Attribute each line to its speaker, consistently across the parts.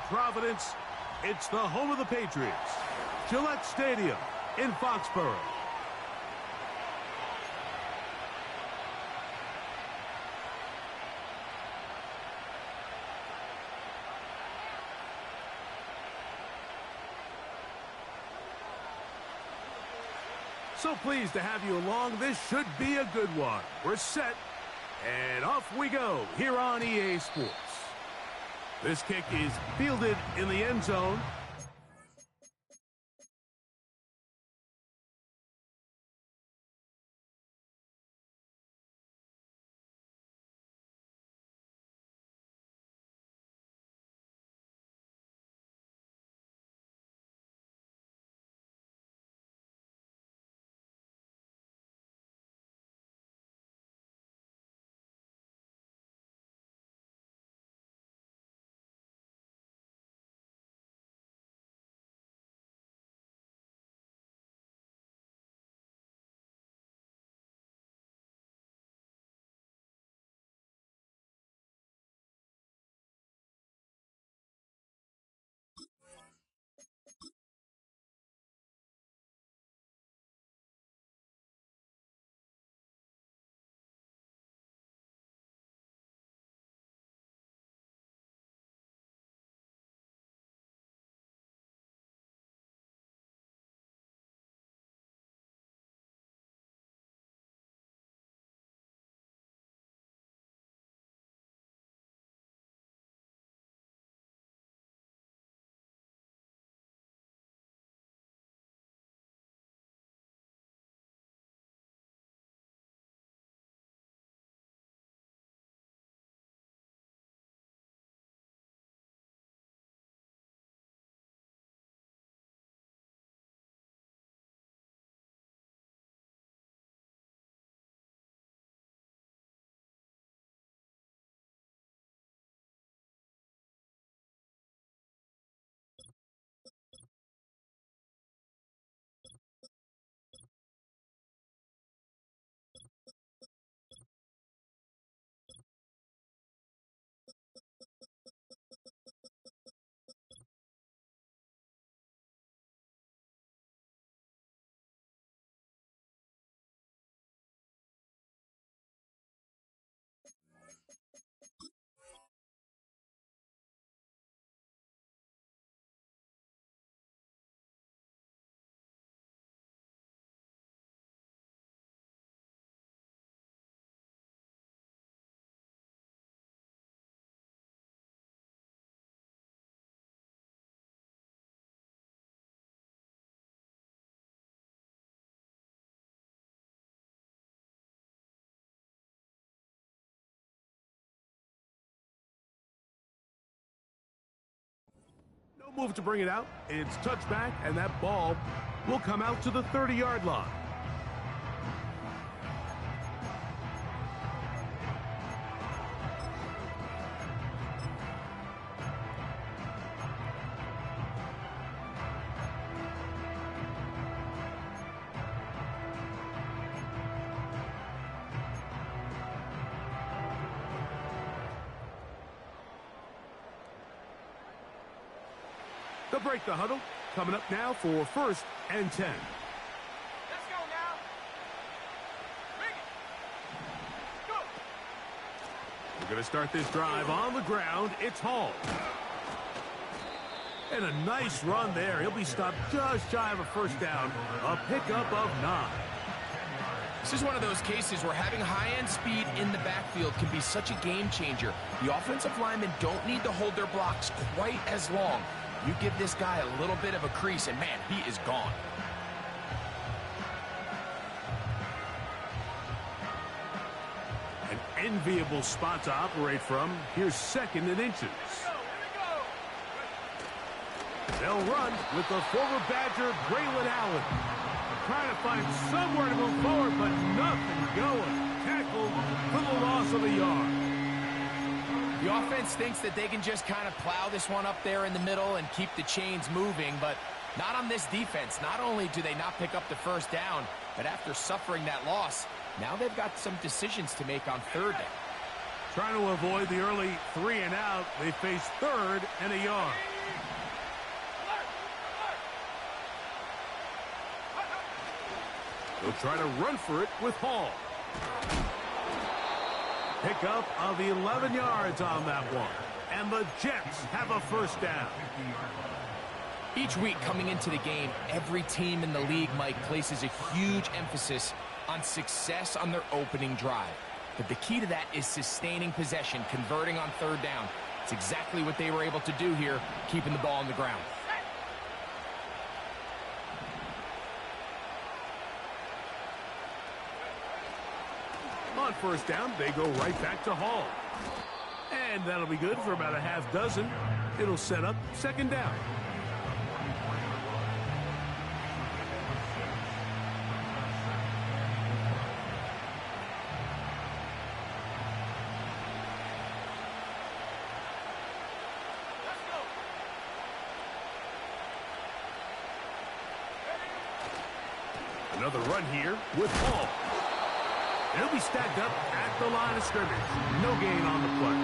Speaker 1: Providence, it's the home of the Patriots, Gillette Stadium in Foxborough. So pleased to have you along. This should be a good one. We're set, and off we go here on EA Sports. This kick is fielded in the end zone. No move to bring it out. It's touchback, and that ball will come out to the 30-yard line. They'll break the huddle. Coming up now for 1st and 10.
Speaker 2: Let's go now. Bring it. Go.
Speaker 1: We're going to start this drive on the ground. It's Hall. And a nice run there. He'll be stopped just shy of a first down. A pickup of 9.
Speaker 3: This is one of those cases where having high-end speed in the backfield can be such a game changer. The offensive linemen don't need to hold their blocks quite as long. You give this guy a little bit of a crease, and man, he is gone.
Speaker 1: An enviable spot to operate from. Here's 2nd and inches. They'll run with the former Badger, Braylon Allen. Trying to find somewhere to move forward, but nothing going. Tackled for the loss of a yard.
Speaker 3: The offense thinks that they can just kind of plow this one up there in the middle and keep the chains moving, but not on this defense. Not only do they not pick up the first down, but after suffering that loss, now they've got some decisions to make on 3rd down.
Speaker 1: Trying to avoid the early 3 and out, they face 3rd and a yard. They'll try to run for it with Hall. Pickup of 11 yards on that one. And the Jets have a first down.
Speaker 3: Each week coming into the game, every team in the league, Mike, places a huge emphasis on success on their opening drive. But the key to that is sustaining possession, converting on third down. It's exactly what they were able to do here, keeping the ball on the ground.
Speaker 1: On first down, they go right back to Hall. And that'll be good for about a half dozen. It'll set up second down. Another run here with Hall. He'll be stacked up at the line of scrimmage. No gain on the play.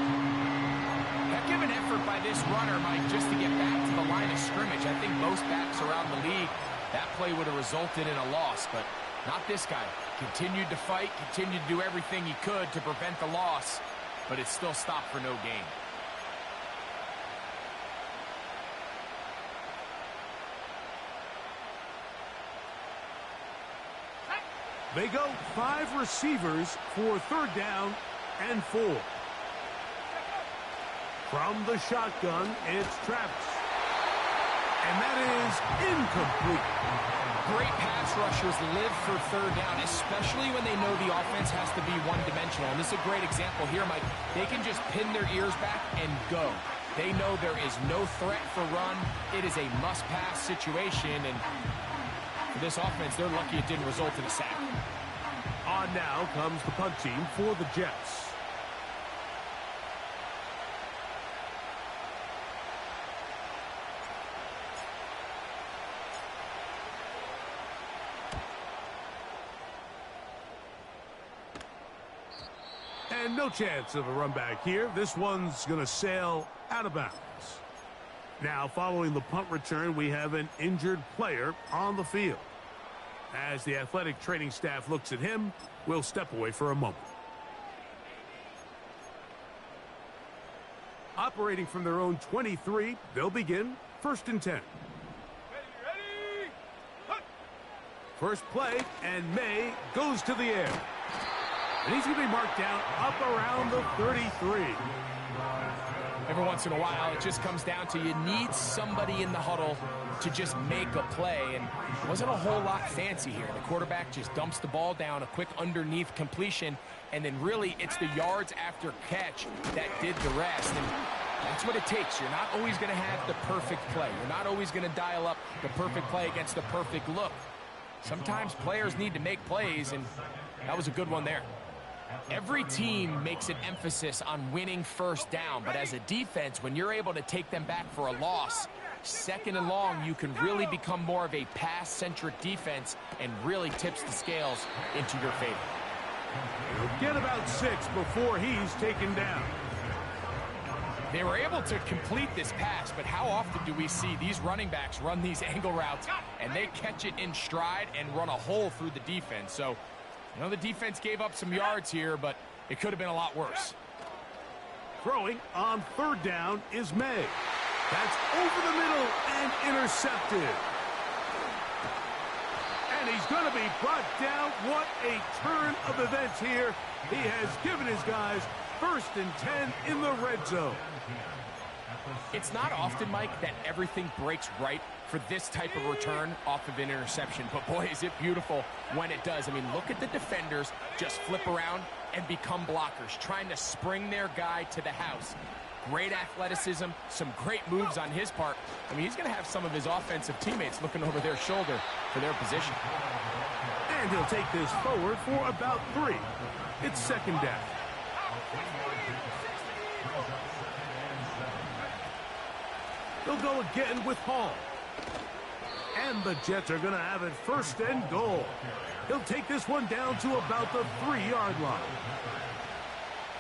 Speaker 3: Heck of an effort by this runner, Mike, just to get back to the line of scrimmage. I think most backs around the league, that play would have resulted in a loss, but not this guy. Continued to fight, continued to do everything he could to prevent the loss, but it still stopped for no gain.
Speaker 1: They go 5 receivers for third down and 4. From the shotgun, it's Travis. And that is incomplete.
Speaker 3: Great pass rushers live for third down, especially when they know the offense has to be one-dimensional. And this is a great example here, Mike. They can just pin their ears back and go. They know there is no threat for run. It is a must-pass situation, and for this offense, they're lucky it didn't result in a sack.
Speaker 1: On now comes the punt team for the Jets. And no chance of a run back here. This one's going to sail out of bounds. Now, following the punt return, we have an injured player on the field. As the athletic training staff looks at him, we'll step away for a moment. Operating from their own 23, they'll begin first and 10.
Speaker 2: Ready, ready.
Speaker 1: First play, and May goes to the air. And he's going to be marked down up around the 33.
Speaker 3: Every once in a while, it just comes down to you need somebody in the huddle to just make a play, and it wasn't a whole lot fancy here. The quarterback just dumps the ball down, a quick underneath completion, and then really it's the yards after catch that did the rest, and that's what it takes. You're not always going to have the perfect play. You're not always going to dial up the perfect play against the perfect look. Sometimes players need to make plays, and that was a good one there. Every team makes an emphasis on winning first down, but as a defense, when you're able to take them back for a loss, second and long, you can really become more of a pass-centric defense and really tips the scales into your favor.
Speaker 1: He'll get about 6 before he's taken down.
Speaker 3: They were able to complete this pass, but how often do we see these running backs run these angle routes and they catch it in stride and run a hole through the defense? So, you know, the defense gave up some yards here, but it could have been a lot worse.
Speaker 1: Throwing on third down is May. That's over the middle and intercepted. And he's going to be brought down. What a turn of events here. He has given his guys first and 10 in the red zone.
Speaker 3: It's not often, Mike, that everything breaks right for this type of return off of an interception. But, boy, is it beautiful when it does. I mean, look at the defenders just flip around and become blockers, trying to spring their guy to the house. Great athleticism, some great moves on his part. I mean, he's going to have some of his offensive teammates looking over their shoulder for their position.
Speaker 1: And he'll take this forward for about 3. It's second down. He'll go again with Hall. And the Jets are going to have it first and goal. He'll take this one down to about the 3-yard line.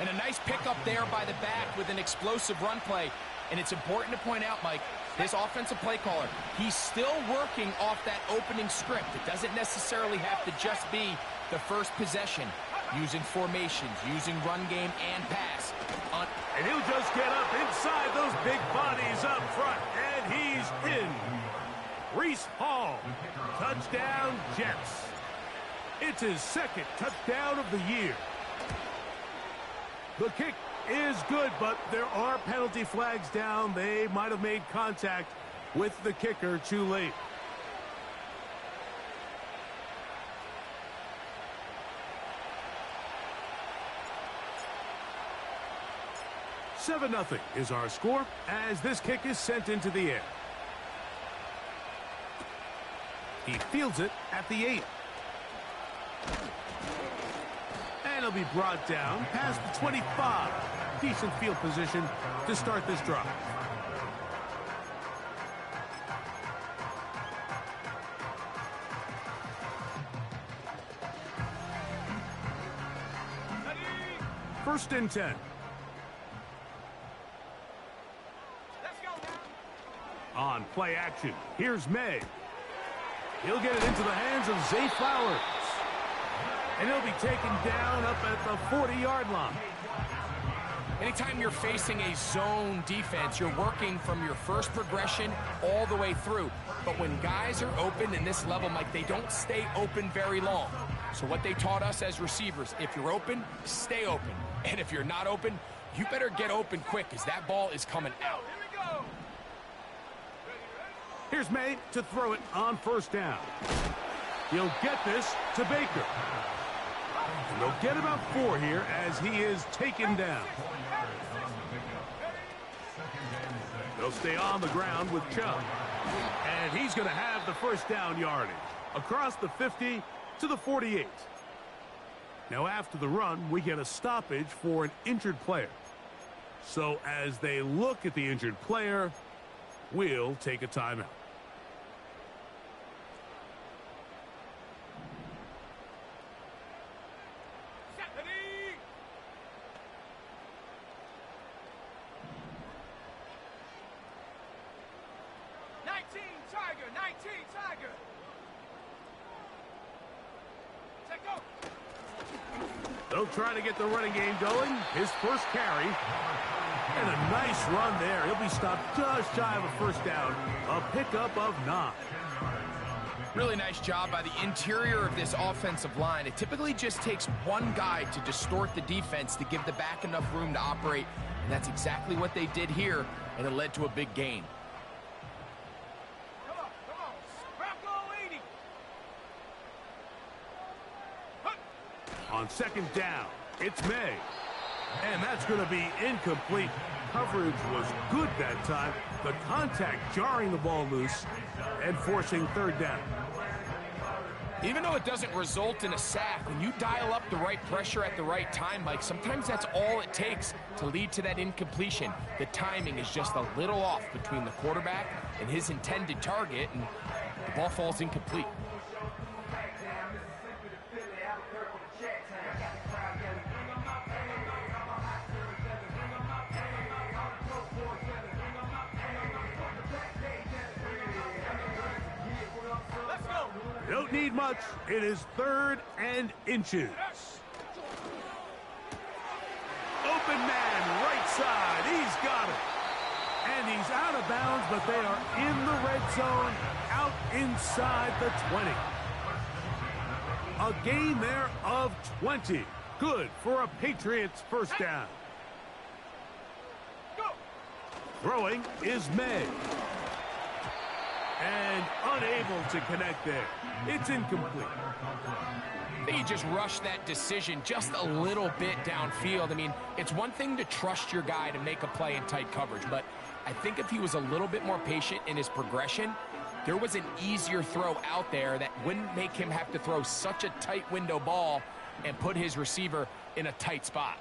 Speaker 3: And a nice pickup there by the back with an explosive run play. And it's important to point out, Mike, this offensive play caller, he's still working off that opening script. It doesn't necessarily have to just be the first possession, using formations, using run game and pass.
Speaker 1: And he'll just get up inside those big bodies up front, and he's in. Reese Hall, touchdown Jets. It's his second touchdown of the year. The kick is good, but there are penalty flags down. They might have made contact with the kicker too late. $7-0 is our score as this kick is sent into the air. He fields it at the 8. And he'll be brought down past the 25. Decent field position to start this drive. First and 10. On play action, here's May. He'll get it into the hands of Zay Flowers. And he'll be taken down up at the 40-yard line.
Speaker 3: Anytime you're facing a zone defense, you're working from your first progression all the way through. But when guys are open in this level, Mike, they don't stay open very long. So what they taught us as receivers, if you're open, stay open. And if you're not open, you better get open quick because that ball is coming out.
Speaker 1: Here's May to throw it on first down. He'll get this to Baker. And they'll get about 4 here as he is taken down. They'll stay on the ground with Chubb. And he's going to have the first down yardage across the 50 to the 48. Now after the run, we get a stoppage for an injured player. So as they look at the injured player, we'll take a timeout. They'll try to get the running game going. His first carry. And a nice run there. He'll be stopped just shy of a first down. A pickup of 9.
Speaker 3: Really nice job by the interior of this offensive line. It typically just takes one guy to distort the defense to give the back enough room to operate. And that's exactly what they did here, and it led to a big gain.
Speaker 1: On second down, it's May. And that's going to be incomplete. Coverage was good that time. The contact jarring the ball loose and forcing third down.
Speaker 3: Even though it doesn't result in a sack, when you dial up the right pressure at the right time, Mike, sometimes that's all it takes to lead to that incompletion. The timing is just a little off between the quarterback and his intended target, and the ball falls incomplete.
Speaker 1: Don't need much. It is 3rd and inches. Open man, right side. He's got it. And he's out of bounds, but they are in the red zone, out inside the 20. A gain there of 20. Good for a Patriots first down. Throwing is May. And unable to connect there. It's incomplete.
Speaker 3: I think he just rushed that decision just a little bit downfield. I mean, it's one thing to trust your guy to make a play in tight coverage, but I think if he was a little bit more patient in his progression, there was an easier throw out there that wouldn't make him have to throw such a tight window ball and put his receiver in a tight spot.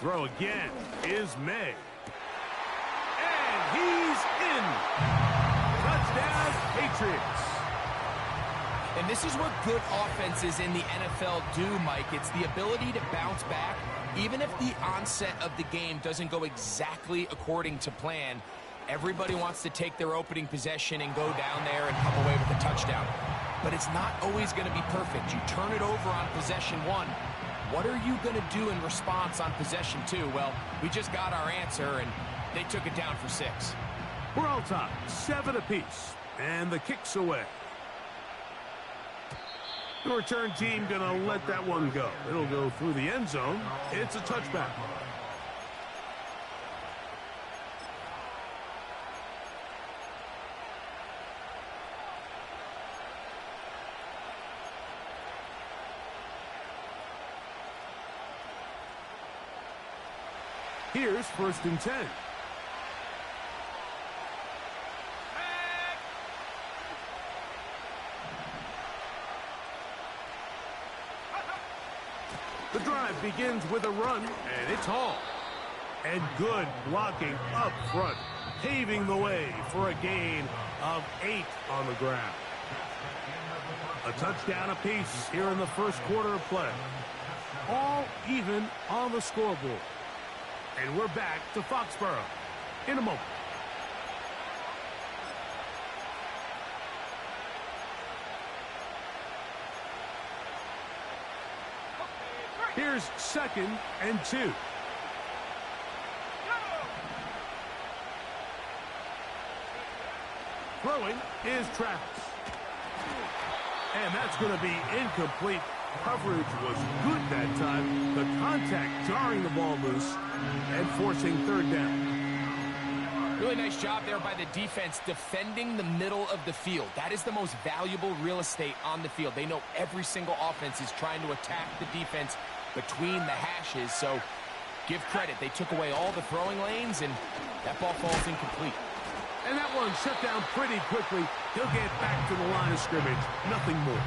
Speaker 1: Throw again is May. And he's in. Touchdown, Patriots.
Speaker 3: And this is what good offenses in the NFL do, Mike. It's the ability to bounce back, even if the onset of the game doesn't go exactly according to plan. Everybody wants to take their opening possession and go down there and come away with a touchdown. But it's not always going to be perfect. You turn it over on possession 1. What are you going to do in response on possession 2? Well, we just got our answer, and they took it down for 6.
Speaker 1: We're all tied, 7 apiece, and the kick's away. The return team going to let that one go. It'll go through the end zone. It's a touchback. Here's 1st and 10. The drive begins with a run, and it's Hall. And good blocking up front, paving the way for a gain of 8 on the ground. A touchdown apiece here in the first quarter of play. All even on the scoreboard. And we're back to Foxborough in a moment. Here's 2nd and 2. Throwing is Travis. And that's going to be incomplete. Coverage was good that time. The contact jarring the ball loose and forcing 3rd down.
Speaker 3: Really nice job there by the defense defending the middle of the field. That is the most valuable real estate on the field. They know every single offense is trying to attack the defense between the hashes, so give credit. They took away all the throwing lanes, and that ball falls incomplete.
Speaker 1: And that one shut down pretty quickly. He'll get back to the line of scrimmage. Nothing more.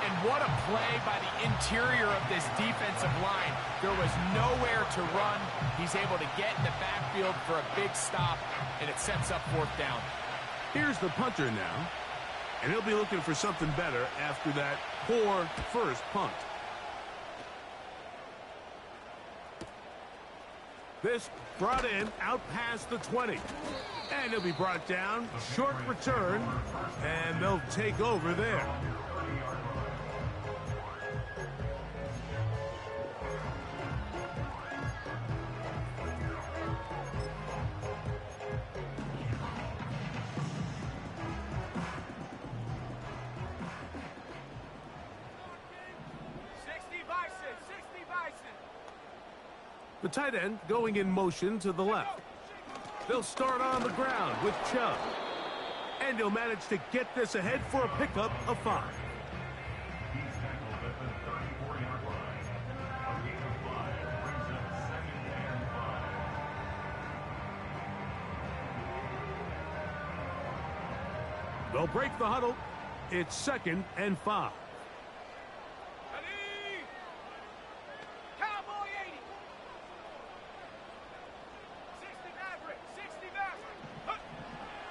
Speaker 3: And what a play by the interior of this defensive line. There was nowhere to run. He's able to get in the backfield for a big stop, and it sets up 4th down.
Speaker 1: Here's the punter now, and he'll be looking for something better after that poor first punt. This brought in out past the 20. And he'll be brought down. Short return. And they'll take over there. The tight end going in motion to the left. They'll start on the ground with Chubb. And he'll manage to get this ahead for a pickup of 5. They'll break the huddle. It's 2nd and 5.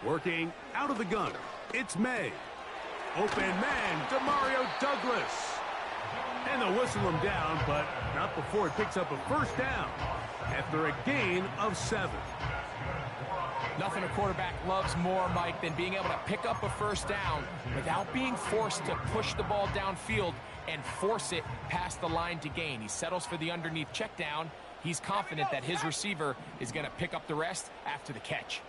Speaker 1: Working out of the gun, it's May. Open man, Demario Douglas. And they'll whistle him down, but not before he picks up a 1st down after a gain of 7.
Speaker 3: Nothing a quarterback loves more, Mike, than being able to pick up a 1st down without being forced to push the ball downfield and force it past the line to gain. He settles for the underneath check down. He's confident that his receiver is going to pick up the rest after the catch.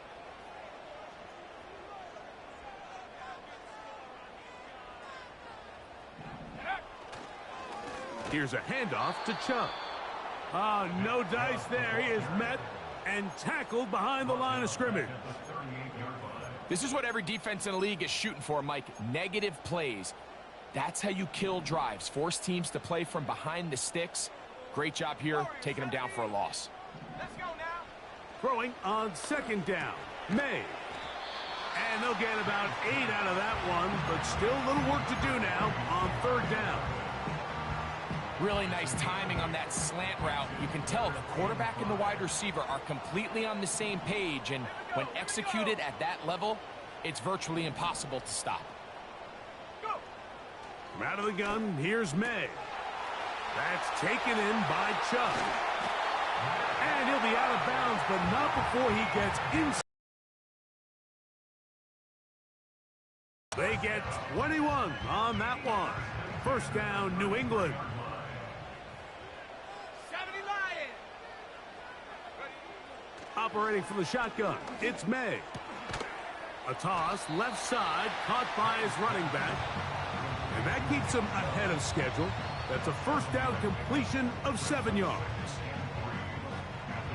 Speaker 1: Here's a handoff to Chubb. Oh, no dice there. He is met and tackled behind the line of scrimmage.
Speaker 3: This is what every defense in the league is shooting for, Mike. Negative plays. That's how you kill drives. Force teams to play from behind the sticks. Great job here, taking them down for a loss.
Speaker 2: Let's go now.
Speaker 1: Throwing on 2nd down. May. And they'll get about 8 out of that one, but still a little work to do now on 3rd down.
Speaker 3: Really nice timing on that slant route. You can tell the quarterback and the wide receiver are completely on the same page, and when executed at that level, it's virtually impossible to stop.
Speaker 2: Go!
Speaker 1: From out of the gun, here's May. That's taken in by Chubb. And he'll be out of bounds, but not before he gets inside. They get 21 on that one. First down, New England.
Speaker 2: 70 Lions.
Speaker 1: Operating from the shotgun, it's May. A toss, left side, caught by his running back. And that keeps him ahead of schedule. That's a first down completion of 7 yards.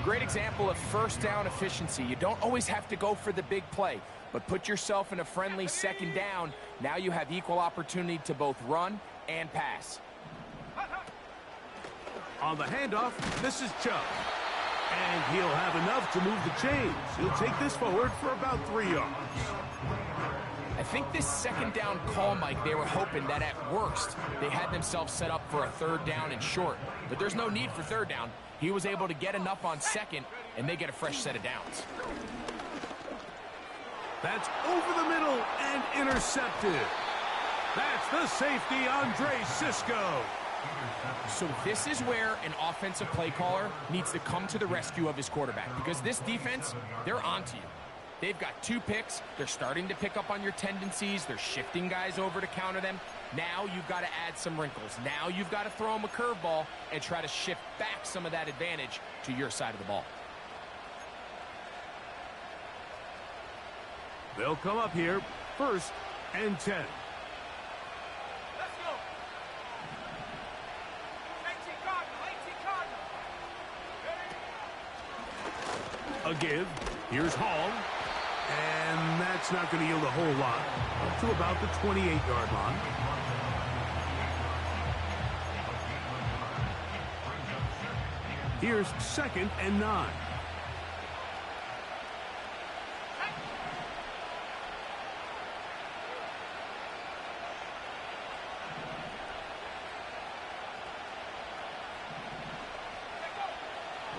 Speaker 3: Great example of first down efficiency. You don't always have to go for the big play, but put yourself in a friendly second down. Now you have equal opportunity to both run and pass.
Speaker 1: On the handoff, this is Chubb. And he'll have enough to move the chains. He'll take this forward for about 3 yards.
Speaker 3: I think this second down call, Mike, they were hoping that at worst they had themselves set up for a third down and short. But there's no need for third down. He was able to get enough on second, and they get a fresh set of downs.
Speaker 1: That's over the middle and intercepted. That's the safety, Andre Cisco.
Speaker 3: So this is where an offensive play caller needs to come to the rescue of his quarterback, because this defense, they're onto you. They've got 2 picks. They're starting to pick up on your tendencies. They're shifting guys over to counter them. Now you've got to add some wrinkles. Now you've got to throw them a curveball and try to shift back some of that advantage to your side of the ball.
Speaker 1: They'll come up here, 1st and 10.
Speaker 2: Let's go. 18 Cardinal.
Speaker 1: A give. Here's Hall. And that's not going to yield a whole lot. Up to about the 28-yard line. Here's 2nd and 9.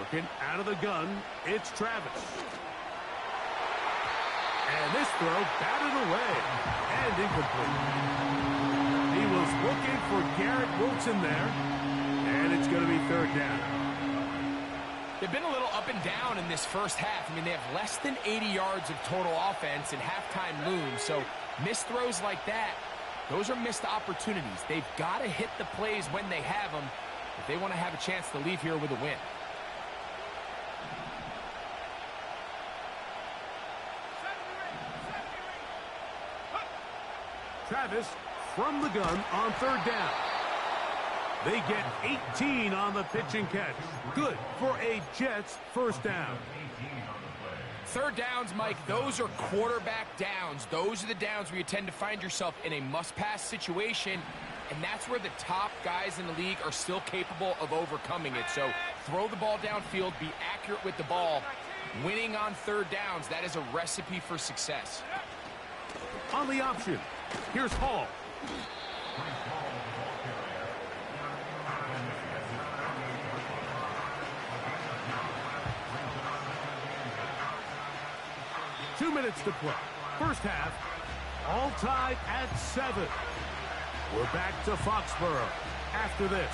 Speaker 1: Working out of the gun, it's Travis. And this throw batted away and incomplete. He was looking for Garrett Wilson there, and it's going to be 3rd down.
Speaker 3: They've been a little up and down in this first half. I mean, they have less than 80 yards of total offense and halftime looms. So missed throws like that, those are missed opportunities. They've got to hit the plays when they have them if they want to have a chance to leave here with a win.
Speaker 1: Travis from the gun on 3rd down. They get 18 on the pitch and catch. Good for a Jets first down.
Speaker 3: 3rd downs, Mike, those are quarterback downs. Those are the downs where you tend to find yourself in a must-pass situation, and that's where the top guys in the league are still capable of overcoming it. So throw the ball downfield, be accurate with the ball. Winning on 3rd downs, that is a recipe for success.
Speaker 1: On the option, here's Hall. Two minutes to play. First half, all tied at 7. We're back to Foxborough after this.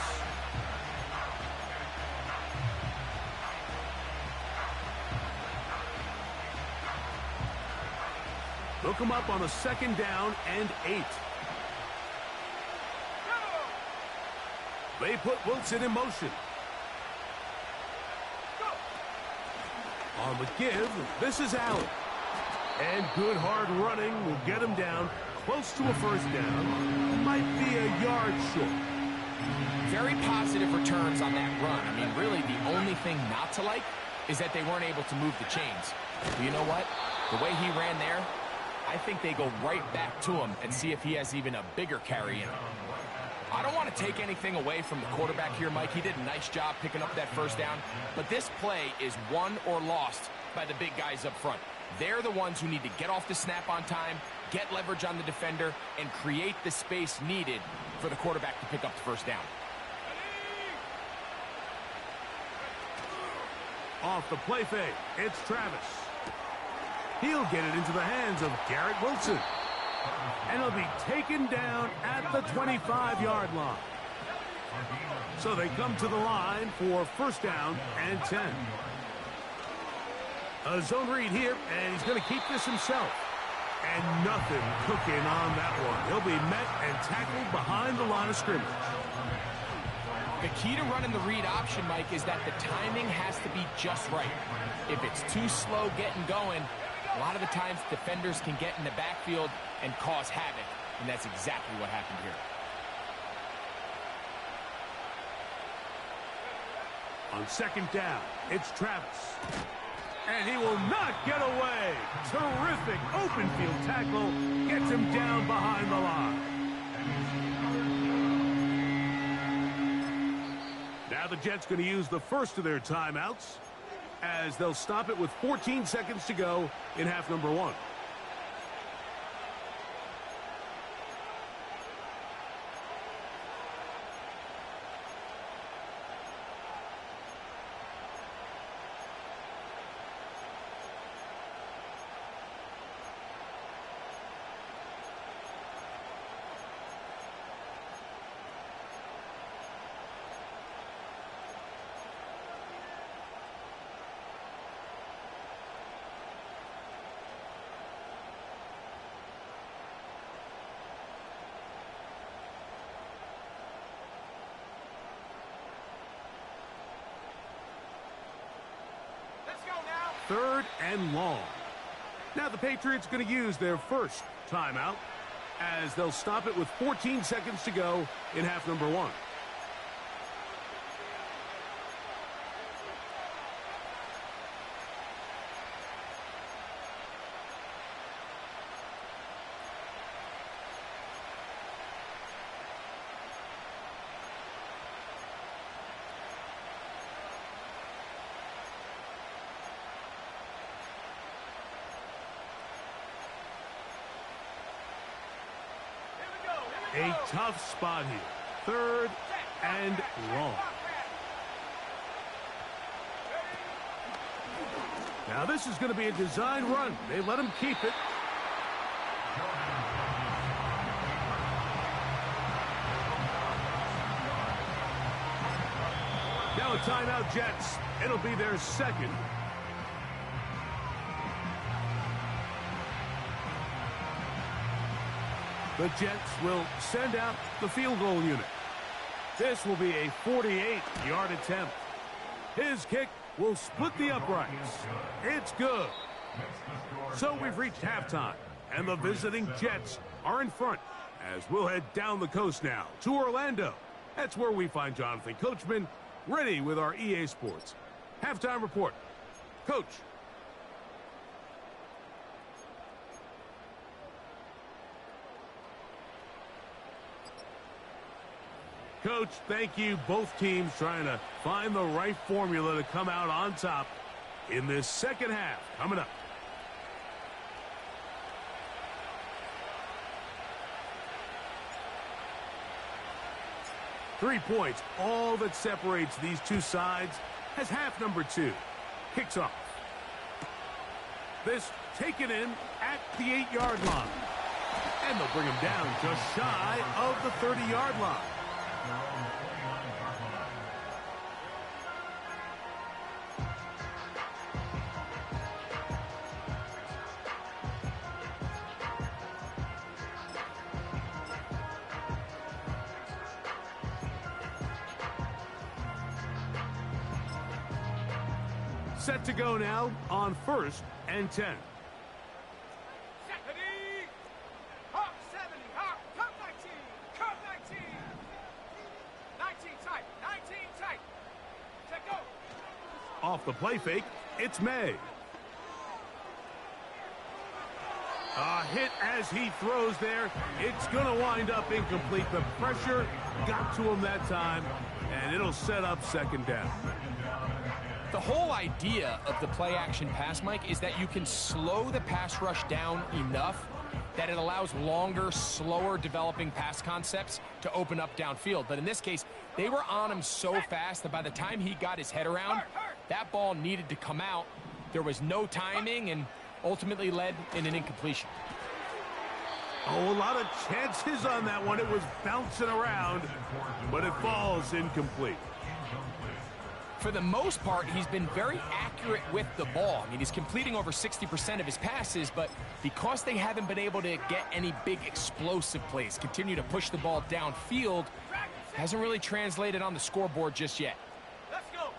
Speaker 1: They'll come up on a 2nd down and 8. They put Wilson in motion. On the give, this is Allen. And good hard running will get him down close to a first down. Might be a yard short.
Speaker 3: Very positive returns on that run. I mean, really, the only thing not to like is that they weren't able to move the chains. But you know what? The way he ran there, I think they go right back to him and see if he has even a bigger carry in him. I don't want to take anything away from the quarterback here, Mike. He did a nice job picking up that first down. But this play is won or lost by the big guys up front. They're the ones who need to get off the snap on time, get leverage on the defender, and create the space needed for the quarterback to pick up the first down.
Speaker 1: Off the play fake, it's Travis. He'll get it into the hands of Garrett Wilson. And he'll be taken down at the 25-yard line. So they come to the line for first down and 10. A zone read here, and he's going to keep this himself. And nothing cooking on that one. He'll be met and tackled behind the line of scrimmage.
Speaker 3: The key to running the read option, Mike, is that the timing has to be just right. If it's too slow getting going, a lot of the times defenders can get in the backfield and cause havoc, and that's exactly what happened here.
Speaker 1: On second down, it's Travis. And he will not get away. Terrific open field tackle. Gets him down behind the line. Now the Jets going to use the first of their timeouts as they'll stop it with 14 seconds to go in half number 1. Third and long. Now the Patriots going to use their first timeout as they'll stop it with 14 seconds to go in half number 1. A tough spot here. Third and long. Now this is going to be a design run. They let him keep it. Now a timeout, Jets. It'll be their second. The Jets will send out the field goal unit. This will be a 48-yard attempt. His kick will split the uprights. It's good. So we've reached halftime, and the visiting Jets are in front as we'll head down the coast now to Orlando. That's where we find Jonathan Coachman ready with our EA Sports halftime report. Coach. Coach, thank you. Both teams trying to find the right formula to come out on top in this second half. Coming up. Three points, all that separates these two sides as half number 2 kicks off. This taken in at the 8-yard line. And they'll bring him down just shy of the 30-yard line. Set to go now on first and 10.
Speaker 2: Hawk 70, Hawk, come 19, come 19. 19 tight, 19 tight. Check go.
Speaker 1: Off the play fake, it's May. A hit as he throws there. It's going to wind up incomplete. The pressure got to him that time, and it'll set up second down.
Speaker 3: The whole idea of the play-action pass, Mike, is that you can slow the pass rush down enough that it allows longer, slower developing pass concepts to open up downfield. But in this case, they were on him so fast that by the time he got his head around, that ball needed to come out. There was no timing and ultimately led in an incompletion.
Speaker 1: Oh, a lot of chances on that one. It was bouncing around, but it falls incomplete.
Speaker 3: For the most part, he's been very accurate with the ball. I mean, he's completing over 60% of his passes, but because they haven't been able to get any big explosive plays, continue to push the ball downfield, hasn't really translated on the scoreboard just yet.
Speaker 2: Let's go.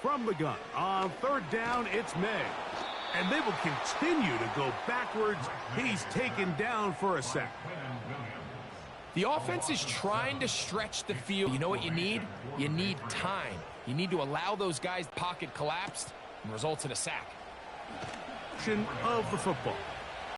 Speaker 1: From the gun, on third down, it's May. And they will continue to go backwards. He's taken down for a sack.
Speaker 3: The offense is trying to stretch the field. You know what you need? You need time. You need to allow those guys' pocket collapsed and results in a sack.
Speaker 1: Of the football.